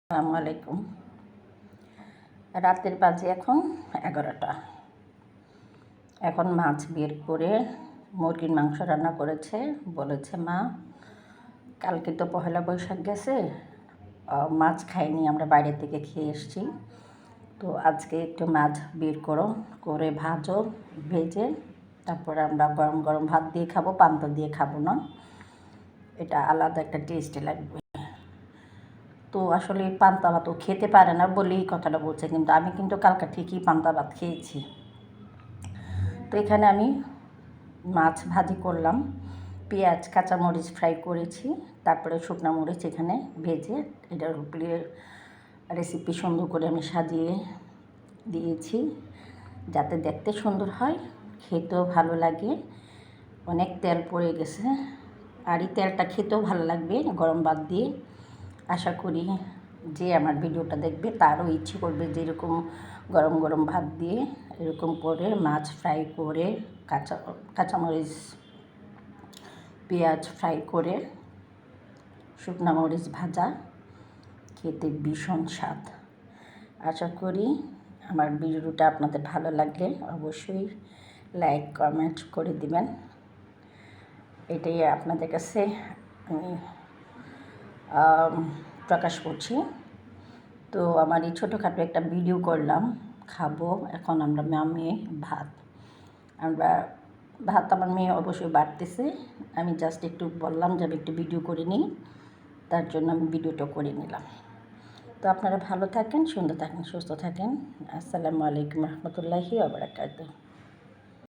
আসসালামু আলাইকুম। রাতের বাজে এখন 11টা। এখন মাছ বের করে মুরগির মাংস রান্না করেছে। বলেছে মা, কালকে তো পহেলা বৈশাখ গেছে, মাছ খাইনি, আমরা বাইরে থেকে খেয়ে এসেছি, তো আজকে একটু মাছ বের করে ভাজো, ভেজে তারপরে আমরা গরম গরম ভাত দিয়ে খাবো, পান্তা দিয়ে খাবো না, এটা আলাদা একটা টেস্ট লাগবে। তো আসলে পান্তা ভাতও খেতে পারে না বলেই কথাটা বলছে, কিন্তু আমি কিন্তু কালকে ঠিকই পান্তা ভাত খেয়েছি। তো এখানে আমি মাছ ভাজি করলাম, পেঁয়াজ কাঁচামরিচ ফ্রাই করেছি, তারপরে শুকনো মরিচ এখানে ভেজে এটার উপরে রেসিপি সুন্দর করে আমি সাজিয়ে দিয়েছি, যাতে দেখতে সুন্দর হয়, খেতেও ভালো লাগে। অনেক তেল পড়ে গেছে, আর এই তেলটা খেতেও ভালো লাগবে গরম ভাত দিয়ে। আশা করি যে আমার ভিডিওটা দেখবে তারও ইচ্ছে করবে যে এরকম গরম গরম ভাত দিয়ে এরকম করে মাছ ফ্রাই করে কাঁচামরিচ পেঁয়াজ ফ্রাই করে শুকনো মরিচ ভাজা খেতে ভীষণ স্বাদ। আশা করি আমার ভিডিওটা আপনাদের ভালো লাগলে অবশ্যই লাইক কমেন্ট করে দিবেন, এটাই আপনাদের কাছে আমি প্রকাশ করছি। তো আমার এই ছোটোখাটো একটা ভিডিও করলাম, খাবো এখন আমরা মেয়ে ভাত আমার মেয়ে অবশ্যই বাড়তেছে, আমি জাস্ট একটু বললাম যে আমি একটু ভিডিও করে নিই, তার জন্য আমি ভিডিওটা করে নিলাম। তো আপনারা ভালো থাকেন, সুন্দর থাকেন, সুস্থ থাকেন। আসসালামু আলাইকুম রহমতুল্লাহি ওয়া বারাকাতুহু।